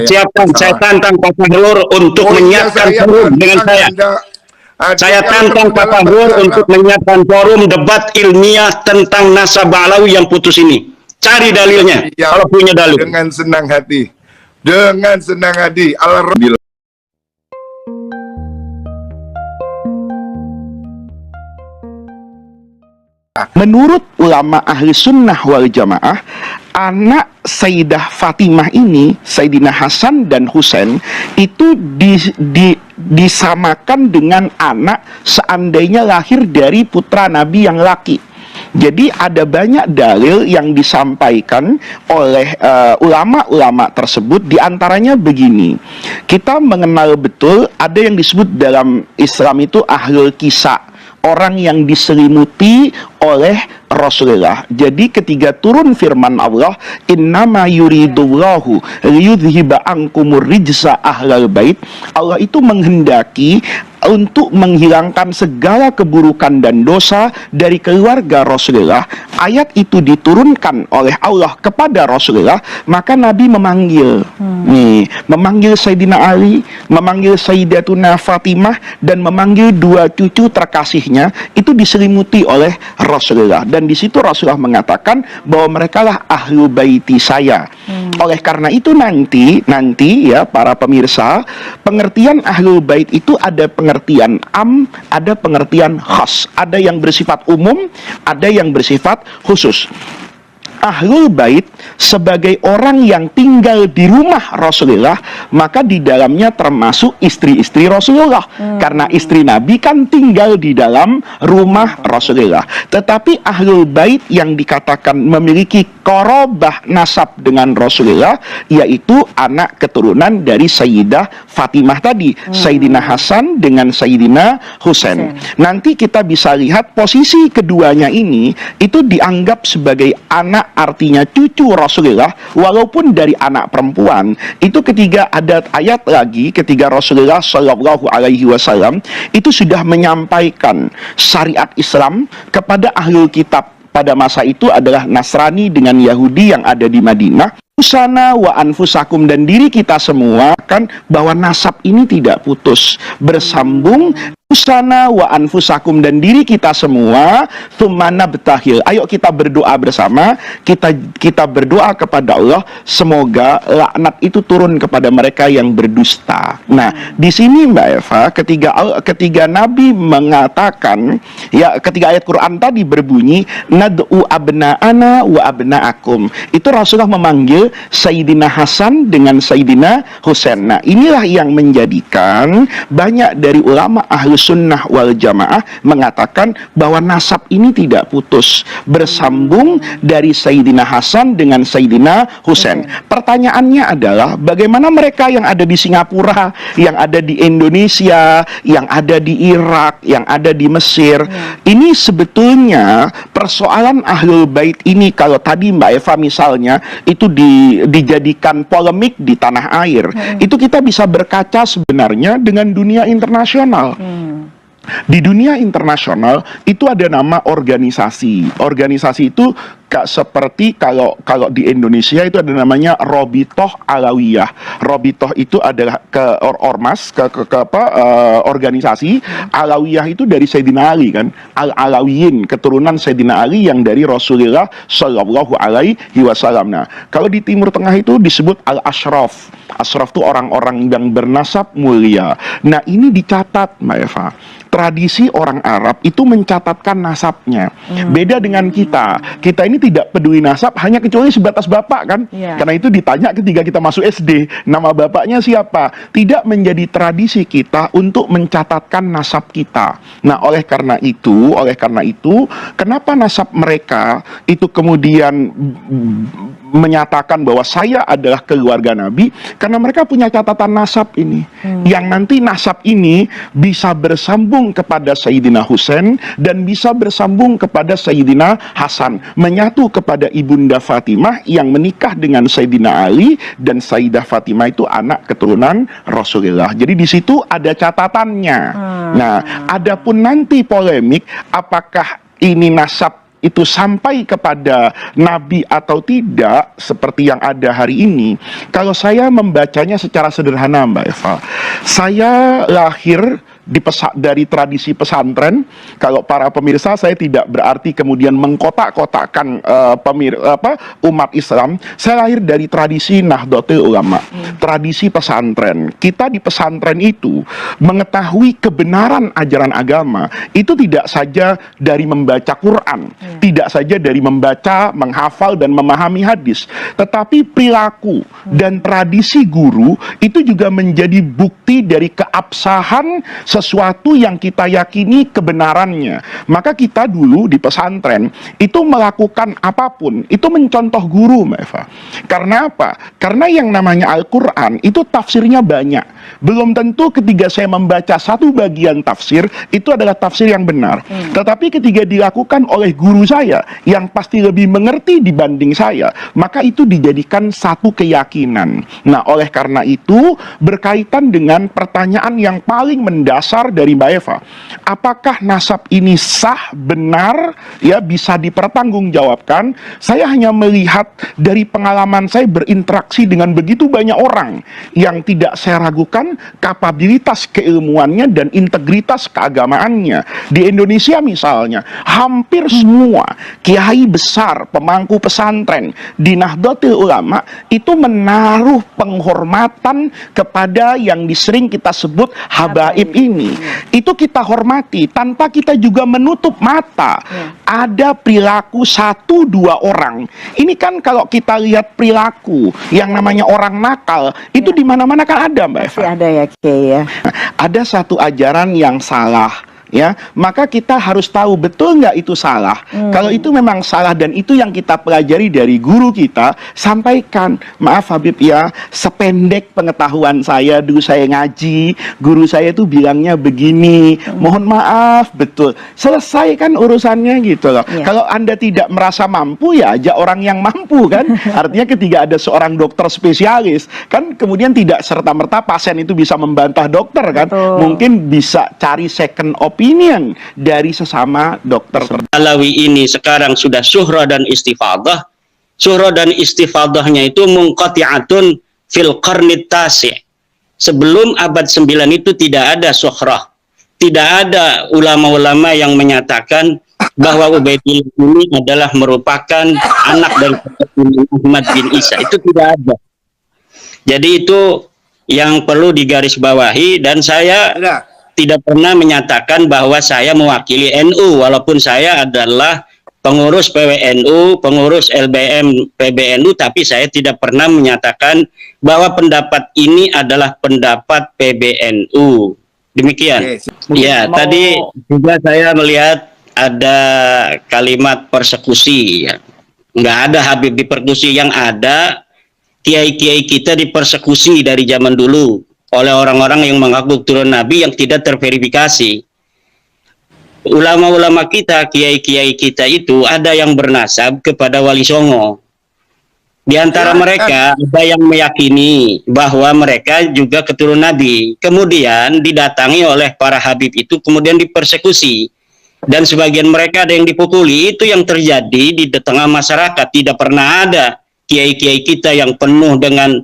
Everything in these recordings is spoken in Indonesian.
siapkan, saya tantang Pak Fahrur untuk menyiapkan forum dengan saya. Saya tantang Pak Fahrur untuk menyiapkan forum debat ilmiah tentang nasab Alawi yang putus ini. Cari dalilnya, kalau punya dalil. Dengan senang hati. Dengan senang hati. Alhamdulillah. Menurut ulama ahli sunnah wal jamaah, anak Sayyidah Fatimah ini, Sayyidina Hasan dan Husain, itu disamakan dengan anak seandainya lahir dari putra Nabi yang laki. Jadi ada banyak dalil yang disampaikan oleh ulama-ulama tersebut. Diantaranya begini, kita mengenal betul ada yang disebut dalam Islam itu ahlul kisah, orang yang diselimuti oleh Rasulullah. Jadi ketika turun firman Allah, innama yuridullahu liyudhiba ankumur rijsa ahlal bait, Allah itu menghendaki untuk menghilangkan segala keburukan dan dosa dari keluarga Rasulullah. Ayat itu diturunkan oleh Allah kepada Rasulullah, maka Nabi memanggil memanggil Sayyidina Ali, memanggil Sayyidatuna Fatimah, dan memanggil dua cucu terkasihnya, itu diselimuti oleh Rasulullah. Dan di situ Rasulullah mengatakan bahwa mereka lah ahlu baiti saya. Oleh karena itu nanti ya para pemirsa, pengertian ahlul bait itu ada pengertian am, ada pengertian khas, ada yang bersifat umum, ada yang bersifat khusus. Ahlul bait sebagai orang yang tinggal di rumah Rasulullah, maka di dalamnya termasuk istri-istri Rasulullah, karena istri Nabi kan tinggal di dalam rumah Rasulullah. Tetapi ahlul bait yang dikatakan memiliki qorobah nasab dengan Rasulullah, yaitu anak keturunan dari Sayyidah Fatimah tadi, Sayyidina Hasan dengan Sayyidina Husain. Nanti kita bisa lihat posisi keduanya ini itu dianggap sebagai anak, artinya cucu Rasulullah, walaupun dari anak perempuan. Itu ketiga ada ayat lagi, ketika Rasulullah Shallallahu Alaihi Wasallam itu sudah menyampaikan syariat Islam kepada ahlul kitab pada masa itu adalah Nasrani dengan Yahudi yang ada di Madinah. Usana wa anfusakum, dan diri kita semua kan bahwa nasab ini tidak putus, bersambung. Usana wa anfusakum, dan diri kita semua, tsumma betahil. Ayo kita berdoa bersama, kita berdoa kepada Allah semoga laknat itu turun kepada mereka yang berdusta. Nah, di sini Mbak Eva, ketika Nabi mengatakan, ya ketika ayat Quran tadi berbunyi nad'u abna'ana wa abna'akum, itu Rasulullah memanggil Sayyidina Hasan dengan Sayyidina Husain. Nah, inilah yang menjadikan banyak dari ulama ahli sunnah wal jamaah mengatakan bahwa nasab ini tidak putus, bersambung dari Sayyidina Hasan dengan Sayyidina Husain. Pertanyaannya adalah bagaimana mereka yang ada di Singapura, yang ada di Indonesia, yang ada di Irak, yang ada di Mesir. Ini sebetulnya persoalan ahlul bait ini, kalau tadi Mbak Eva misalnya itu dijadikan polemik di tanah air, itu kita bisa berkaca sebenarnya dengan dunia internasional. Di dunia internasional itu ada nama organisasi. Organisasi itu seperti kalau di Indonesia itu ada namanya Robitoh Alawiyah. Robitoh itu adalah ormas, organisasi. Alawiyah itu dari Sayyidina Ali kan, Al-Alawiyin, keturunan Sayyidina Ali yang dari Rasulullah Shallallahu Alaihi Wasallam. Nah, kalau di Timur Tengah itu disebut Al-Ashraf. Ashraf itu orang-orang yang bernasab mulia. Nah, ini dicatat Mbak Eva. Tradisi orang Arab itu mencatatkan nasabnya. Beda dengan kita. Kita ini tidak peduli nasab hanya kecuali sebatas bapak kan. Karena itu ditanya ketika kita masuk SD, nama bapaknya siapa? Tidak menjadi tradisi kita untuk mencatatkan nasab kita. Nah, oleh karena itu, kenapa nasab mereka itu kemudian menyatakan bahwa saya adalah keluarga Nabi? Karena mereka punya catatan nasab ini. Yang nanti nasab ini bisa bersambung kepada Sayyidina Husain dan bisa bersambung kepada Sayyidina Hasan, menyatu kepada Ibunda Fatimah yang menikah dengan Sayyidina Ali, dan Sayyidah Fatimah itu anak keturunan Rasulullah. Jadi di situ ada catatannya. Nah, adapun nanti polemik apakah ini nasab itu sampai kepada Nabi atau tidak seperti yang ada hari ini, kalau saya membacanya secara sederhana Mbak Eva, saya lahir dari tradisi pesantren. Kalau para pemirsa, saya tidak berarti kemudian mengkotak-kotakkan umat Islam. Saya lahir dari tradisi Nahdlatul Ulama, tradisi pesantren. Kita di pesantren itu mengetahui kebenaran ajaran agama itu tidak saja dari membaca Quran, tidak saja dari membaca, menghafal dan memahami hadis, tetapi perilaku dan tradisi guru itu juga menjadi bukti dari keabsahan sesuatu yang kita yakini kebenarannya. Maka kita dulu di pesantren itu melakukan apapun itu mencontoh guru, Mbak Eva. Karena apa? Karena yang namanya Al-Quran itu tafsirnya banyak. Belum tentu ketika saya membaca satu bagian tafsir itu adalah tafsir yang benar. Tetapi ketika dilakukan oleh guru saya yang pasti lebih mengerti dibanding saya, maka itu dijadikan satu keyakinan. Nah, oleh karena itu berkaitan dengan pertanyaan yang paling mendasar dari Mbak Eva, apakah nasab ini sah, benar, ya bisa dipertanggungjawabkan? Saya hanya melihat dari pengalaman saya berinteraksi dengan begitu banyak orang yang tidak saya ragukan kapabilitas keilmuannya dan integritas keagamaannya. Di Indonesia misalnya, hampir semua kiai besar, pemangku pesantren di Nahdlatul Ulama itu menaruh penghormatan kepada yang disering kita sebut habaib ini. Itu kita hormati tanpa kita juga menutup mata. Ada perilaku 1-2 orang. Ini kan kalau kita lihat perilaku yang namanya orang nakal itu di mana-mana kan ada, Mbak Eva. Ada ya, Kiai ya. Ada satu ajaran yang salah, ya, maka kita harus tahu betul nggak itu salah. Kalau itu memang salah dan itu yang kita pelajari dari guru kita, sampaikan, maaf Habib ya, sependek pengetahuan saya dulu saya ngaji, guru saya itu bilangnya begini, mohon maaf, betul, selesaikan urusannya gitu loh. Kalau Anda tidak merasa mampu, ya ajak orang yang mampu kan. Artinya ketika ada seorang dokter spesialis kan, kemudian tidak serta-merta pasien itu bisa membantah dokter kan. Mungkin bisa cari second opinion dari sesama dokter. Alawi ini sekarang sudah syuhra dan istifadah. Syuhra dan istifadahnya itu munqati'atun fil qarnit tasi'. Sebelum abad 9 itu tidak ada syuhrah. Tidak ada ulama-ulama yang menyatakan bahwa Ubaidillah ini adalah merupakan anak dari Muhammad bin Isa. Itu tidak ada. Jadi itu yang perlu digarisbawahi, dan saya tidak pernah menyatakan bahwa saya mewakili NU, walaupun saya adalah pengurus PWNU, pengurus LBM PBNU, tapi saya tidak pernah menyatakan bahwa pendapat ini adalah pendapat PBNU. Demikian. Ya, tadi juga saya melihat ada kalimat persekusi. Ya. Nggak ada Habib dipersekusi, yang ada kiai-kiai kita dipersekusi dari zaman dulu oleh orang-orang yang mengaku turun Nabi yang tidak terverifikasi. Ulama-ulama kita, kiai-kiai kita itu ada yang bernasab kepada Wali Songo. Di antara mereka ada yang meyakini bahwa mereka juga keturunan Nabi. Kemudian didatangi oleh para Habib itu, kemudian dipersekusi. Dan sebagian mereka ada yang dipukuli. Itu yang terjadi di tengah masyarakat. Tidak pernah ada kiai-kiai kita yang penuh dengan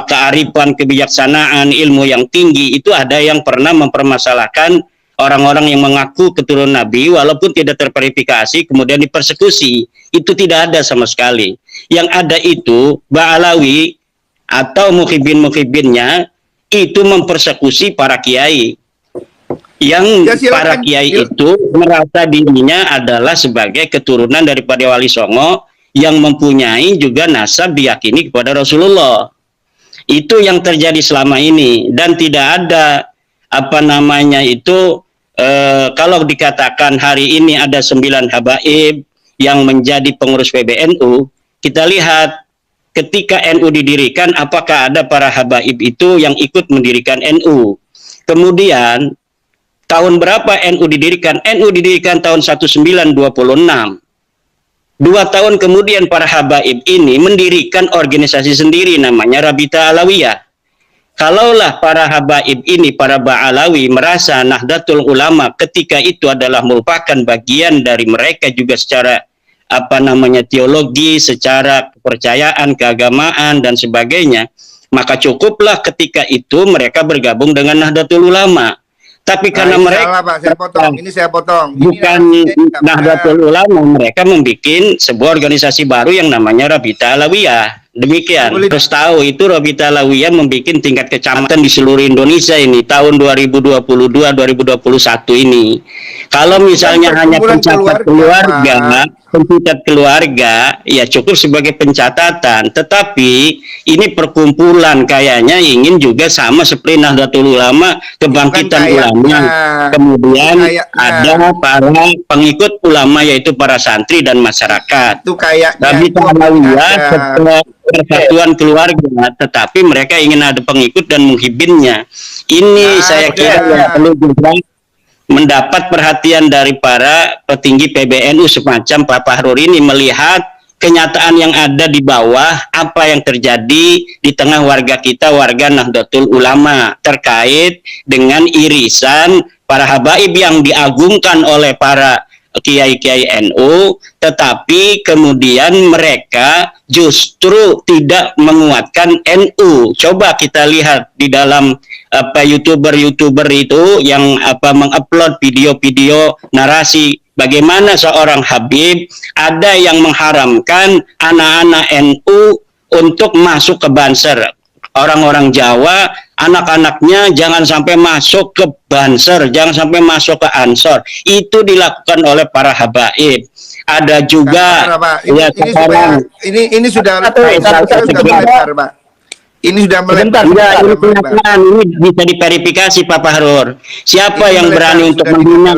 kearifan, kebijaksanaan, ilmu yang tinggi. Itu ada yang pernah mempermasalahkan orang-orang yang mengaku keturunan Nabi walaupun tidak terverifikasi kemudian dipersekusi. Itu tidak ada sama sekali. Yang ada itu Ba'alawi atau mukhibin-mukhibinnya itu mempersekusi para kiai. Yang para kiai itu merasa dirinya adalah sebagai keturunan daripada Wali Songo yang mempunyai juga nasab diyakini kepada Rasulullah. Itu yang terjadi selama ini, dan tidak ada kalau dikatakan hari ini ada 9 habaib yang menjadi pengurus PBNU, kita lihat ketika NU didirikan, apakah ada para habaib itu yang ikut mendirikan NU. Kemudian tahun berapa NU didirikan? NU didirikan tahun 1926. 2 tahun kemudian para habaib ini mendirikan organisasi sendiri namanya Rabita Alawiyah. Kalaulah para habaib ini, para Ba'alawi merasa Nahdlatul Ulama ketika itu adalah merupakan bagian dari mereka juga secara teologi, secara kepercayaan, keagamaan dan sebagainya, maka cukuplah ketika itu mereka bergabung dengan Nahdlatul Ulama. Tapi karena mereka salah, Pak. Saya potong. Bukan Nahdlatul Ulama, mereka membuat sebuah organisasi baru yang namanya Rabita Alawiyah. Demikian. Terus tahu itu Rabita Alawiyah membuat tingkat kecamatan di seluruh Indonesia ini tahun 2022-2021 ini. Kalau misalnya hanya pencatat keluarga, ya cukup sebagai pencatatan. Tetapi ini perkumpulan kayaknya ingin juga sama seperti Nahdlatul Ulama, kebangkitan ulama. Kemudian ada para pengikut ulama yaitu para santri dan masyarakat. Itu kayak Rabita Alawiyah persatuan keluarga, tetapi mereka ingin ada pengikut dan muhibinnya. Ini saya kira yang perlu juga mendapat perhatian dari para petinggi PBNU semacam Pak Fahrur ini, melihat kenyataan yang ada di bawah, apa yang terjadi di tengah warga kita, warga Nahdlatul Ulama, terkait dengan irisan para habaib yang diagungkan oleh para kiai-kiai NU, tetapi kemudian mereka justru tidak menguatkan NU. Coba kita lihat di dalam YouTuber itu yang mengupload video-video narasi bagaimana seorang Habib ada yang mengharamkan anak-anak NU untuk masuk ke Banser. Orang-orang Jawa, anak-anaknya jangan sampai masuk ke Banser, jangan sampai masuk ke Ansor. Itu dilakukan oleh para habaib. Ada juga ini sudah melebar, Pak. Ini sudah melebar. Ini bisa diverifikasi Pak Fahrur. Siapa yang berani untuk menghina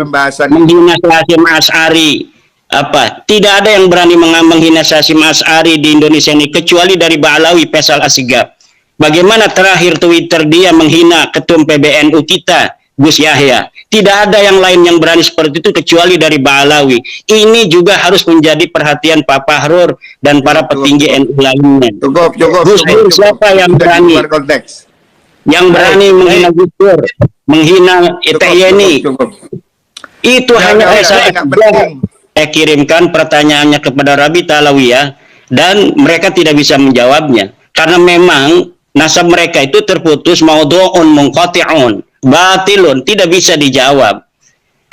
Hasyim Asy'ari? Tidak ada yang berani menghina Hasyim Asy'ari di Indonesia ini kecuali dari Ba'alawi Faisal Asgaf. Bagaimana terakhir Twitter dia menghina ketum PBNU kita, Gus Yahya. Tidak ada yang lain yang berani seperti itu kecuali dari Ba'alawi. Ini juga harus menjadi perhatian Pak Fahrur dan para petinggi NU lainnya. Cukup. Gus Dur siapa yang berani? Yang berani menghina Gus Dur, menghina Yeni. Itu hanya saya kirimkan pertanyaannya kepada Rabita Alawiyah dan mereka tidak bisa menjawabnya. Karena memang nasab mereka itu terputus, maudhu'un munqati'un, batilun, tidak bisa dijawab.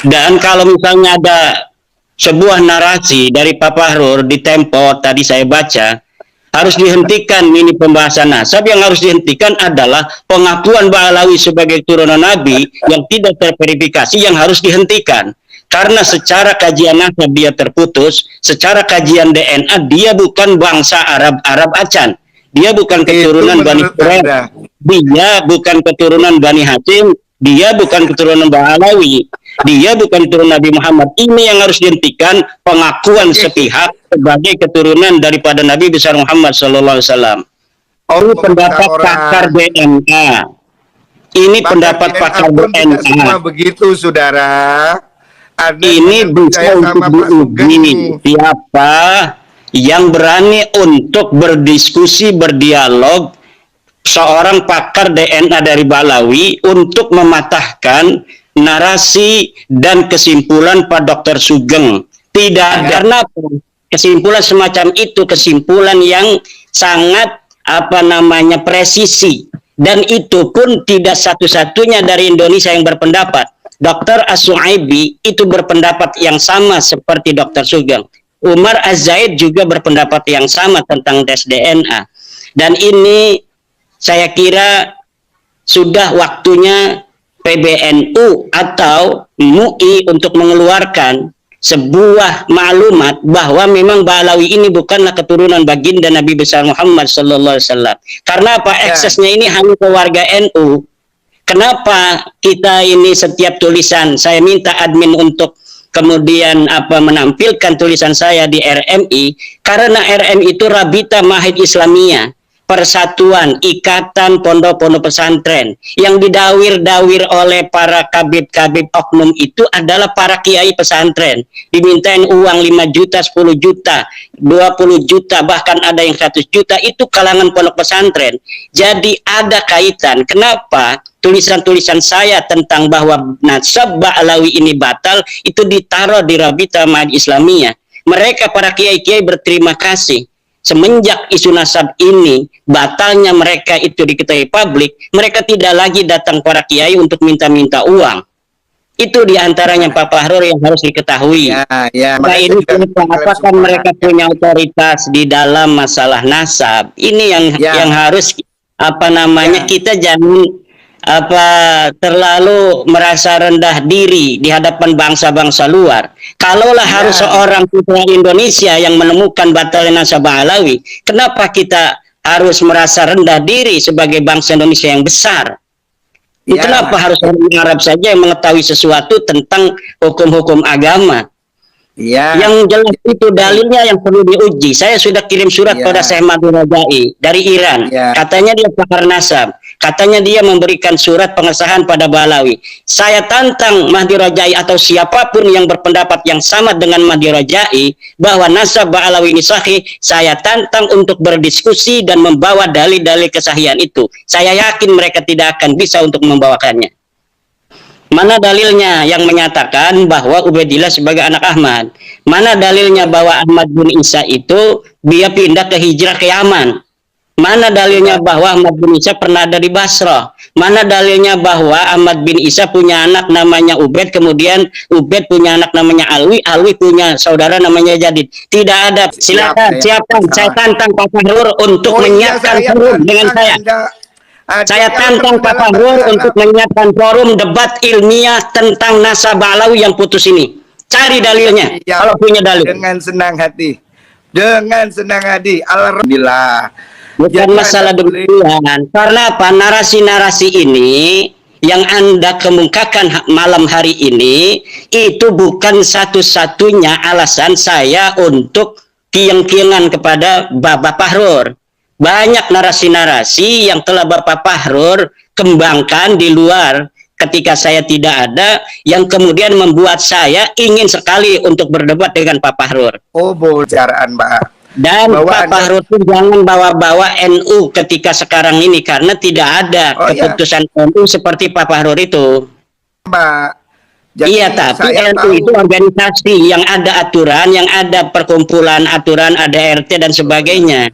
Dan kalau misalnya ada sebuah narasi dari Pak Fahrur di Tempo tadi saya baca, harus dihentikan ini pembahasan nasab. Yang harus dihentikan adalah pengakuan Ba'alawi sebagai turunan Nabi yang tidak terverifikasi, yang harus dihentikan. Karena secara kajian nasab dia terputus, secara kajian DNA dia bukan bangsa Arab Acan. Dia bukan keturunan Bani Quraisy, dia bukan keturunan Bani Hasyim, dia bukan keturunan Ba'alawi, dia bukan keturunan Nabi Muhammad. Ini yang harus dihentikan, pengakuan sepihak sebagai keturunan daripada Nabi besar Muhammad sallallahu alaihi wasallam. Ini pendapat pakar DNA. Ini pendapat pakar DNA. Begitu, saudara. Ini bisa untuk diuji siapa yang berani untuk berdiskusi, berdialog, seorang pakar DNA dari Ba'alawi untuk mematahkan narasi dan kesimpulan Pak Dr. Sugeng. Tidak, karena kesimpulan semacam itu kesimpulan yang sangat presisi, dan itu pun tidak satu-satunya dari Indonesia yang berpendapat. Dr. As-Su'aibi itu berpendapat yang sama seperti Dr. Sugeng. Umar Az-Zaid juga berpendapat yang sama tentang tes DNA. Dan ini saya kira sudah waktunya PBNU atau MUI untuk mengeluarkan sebuah maklumat bahwa memang Ba'alawi ini bukanlah keturunan baginda Nabi besar Muhammad sallallahu alaihi wasallam. Karena apa? Eksesnya ini hanya ke warga NU. Kenapa kita ini setiap tulisan saya minta admin untuk kemudian menampilkan tulisan saya di RMI, karena RMI itu Rabita Mahid Islamiyah. persatuan, ikatan pondok-pondok pesantren. Yang didawir-dawir oleh para kabib-kabib oknum itu adalah para kiai pesantren. Dimintain uang 5 juta, 10 juta, 20 juta, bahkan ada yang 100 juta, itu kalangan pondok pesantren. Jadi ada kaitan. Kenapa tulisan-tulisan saya tentang bahwa nasab Ba'alawi ini batal, itu ditaruh di Rabita Mahad Islamiyah. Mereka para kiai-kiai berterima kasih. Semenjak isu nasab ini, batalnya mereka itu diketahui publik, mereka tidak lagi datang para kiai untuk minta-minta uang. Itu diantaranya Pak Fahrur yang harus diketahui. Nah ini apakah mereka punya otoritas di dalam masalah nasab? Ini yang harus kita jangan terlalu merasa rendah diri di hadapan bangsa-bangsa luar. Kalaulah harus seorang putra Indonesia yang menemukan batalnya nasab Ba'alawi, kenapa kita harus merasa rendah diri sebagai bangsa Indonesia yang besar? Kenapa harus orang Arab saja yang mengetahui sesuatu tentang hukum-hukum agama? Yang jelas itu dalilnya yang perlu diuji. Saya sudah kirim surat pada Syekh Mahdi Rajai dari Iran. Katanya dia pakar nasab. Katanya dia memberikan surat pengesahan pada Ba'alawi. Saya tantang Mahdi Rajai atau siapapun yang berpendapat yang sama dengan Mahdi Rajai bahwa nasab Ba'alawi ini sahih. Saya tantang untuk berdiskusi dan membawa dalil-dalil kesahihan itu. Saya yakin mereka tidak akan bisa untuk membawakannya. Mana dalilnya yang menyatakan bahwa Ubaidillah sebagai anak Ahmad? Mana dalilnya bahwa Ahmad bin Isa itu dia pindah ke hijrah ke Yaman? Mana dalilnya bahwa Ahmad bin Isa pernah ada di Basrah? Mana dalilnya bahwa Ahmad bin Isa punya anak namanya Ubaid, kemudian Ubaid punya anak namanya Alwi, Alwi punya saudara namanya Jadid? Tidak ada. Silakan, saya tantang Pak Fahrur untuk menyiapkan forum dengan saya. Saya tantang Pak Fahrur untuk menyiapkan forum debat ilmiah tentang nasab Ba'alawi yang putus ini. Cari dalilnya, kalau punya dalil. Dengan senang hati. Dengan senang hati. Alhamdulillah. Bukan masalah demikian. Karena apa? Narasi-narasi ini yang Anda kemukakan malam hari ini, itu bukan satu-satunya alasan saya untuk kieng-kiengan kepada Bapak Fahrur. Banyak narasi-narasi yang telah Bapak Fahrur kembangkan di luar ketika saya tidak ada, yang kemudian membuat saya ingin sekali untuk berdebat dengan Pak Fahrur. Oh, bocoran, Pak. Dan Pak Fahrur itu jangan bawa-bawa NU ketika sekarang ini, karena tidak ada keputusan NU seperti Pak Fahrur itu. Pak. Jadi tapi NU itu organisasi yang ada aturan, yang ada perkumpulan aturan, ada RT dan sebagainya.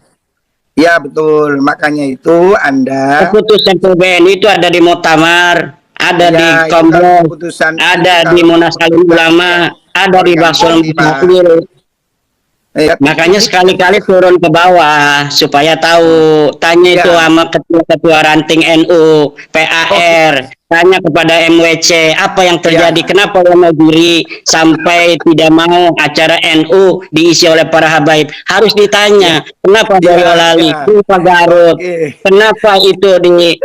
Ya betul, makanya itu Anda keputusan PBNU itu ada di Muktamar, ada di Kompleks, ada di Munas Alim Ulama, ada di Baksul Mutakhir. Makanya sekali-kali turun ke bawah supaya tahu, tanya itu sama ketua-ketua ranting NU, PAR, tanya kepada MWC apa yang terjadi, kenapa Wonogiri sampai tidak mau acara NU diisi oleh para habaib. Harus ditanya, kenapa Boyolali, kenapa Garut, kenapa itu di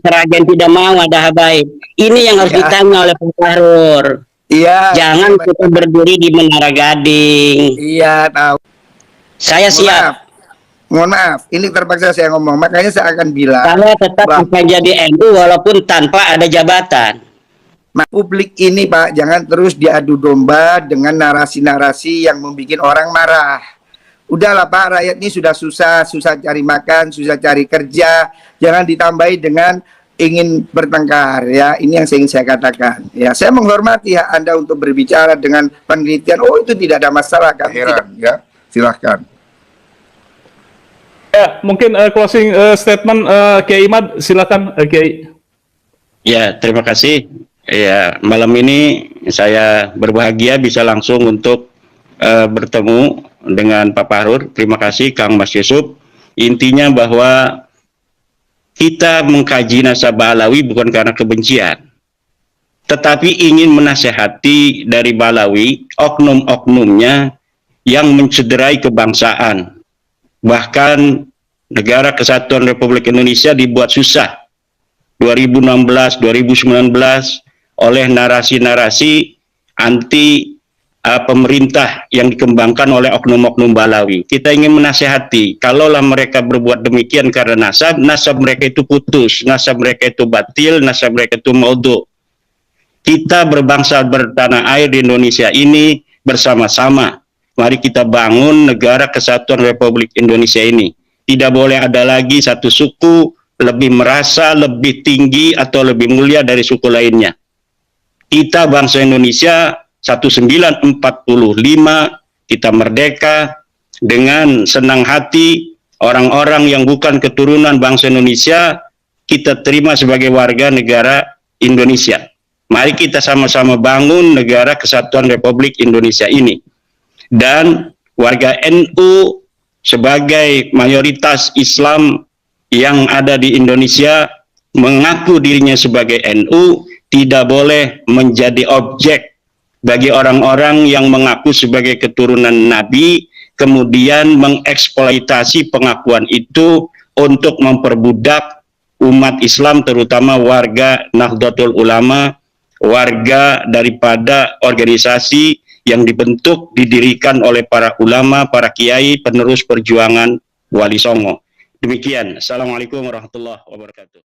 Seragen tidak mau ada habaib. Ini yang harus ditanya oleh Pak Fahrur. Jangan kita berdiri di Menara Gading. Tahu. Saya siap. Mohon maaf, ini terpaksa saya ngomong. Makanya saya akan bilang. Saya tetap akan jadi NU walaupun tanpa ada jabatan. Publik ini, Pak, jangan terus diadu domba dengan narasi-narasi yang membuat orang marah. Udahlah, Pak, rakyat ini sudah susah cari makan, susah cari kerja. Jangan ditambahi dengan ingin bertengkar, ya. Ini yang ingin saya katakan. Ya, saya menghormati hak Anda untuk berbicara dengan penelitian. Oh, itu tidak ada masalah, kan? Ya, silahkan. Ya, mungkin closing statement Kiai Imad, silakan Kiai. Ya, terima kasih. Ya, malam ini saya berbahagia bisa langsung untuk bertemu dengan Pak Fahrur. Terima kasih Kang Mas Yusuf. Intinya bahwa kita mengkaji nasab Ba'alawi bukan karena kebencian, tetapi ingin menasehati dari Ba'alawi oknum-oknumnya yang mencederai kebangsaan. Bahkan Negara Kesatuan Republik Indonesia dibuat susah 2016, 2019 oleh narasi-narasi anti pemerintah yang dikembangkan oleh oknum-oknum Balawi. Kita ingin menasehati, kalaulah mereka berbuat demikian karena nasab mereka itu putus, nasab mereka itu batil, nasab mereka itu maudhu. Kita berbangsa bertanah air di Indonesia ini bersama-sama. Mari kita bangun negara kesatuan Republik Indonesia ini. Tidak boleh ada lagi satu suku lebih merasa lebih tinggi atau lebih mulia dari suku lainnya. Kita bangsa Indonesia 1945, kita merdeka dengan senang hati. Orang-orang yang bukan keturunan bangsa Indonesia kita terima sebagai warga negara Indonesia. Mari kita sama-sama bangun negara kesatuan Republik Indonesia ini. Dan warga NU sebagai mayoritas Islam yang ada di Indonesia mengaku dirinya sebagai NU tidak boleh menjadi objek bagi orang-orang yang mengaku sebagai keturunan Nabi, kemudian mengeksploitasi pengakuan itu untuk memperbudak umat Islam, terutama warga Nahdlatul Ulama, warga daripada organisasi yang dibentuk, didirikan oleh para ulama, para kiai, penerus perjuangan Wali Songo. Demikian. Assalamualaikum warahmatullahi wabarakatuh.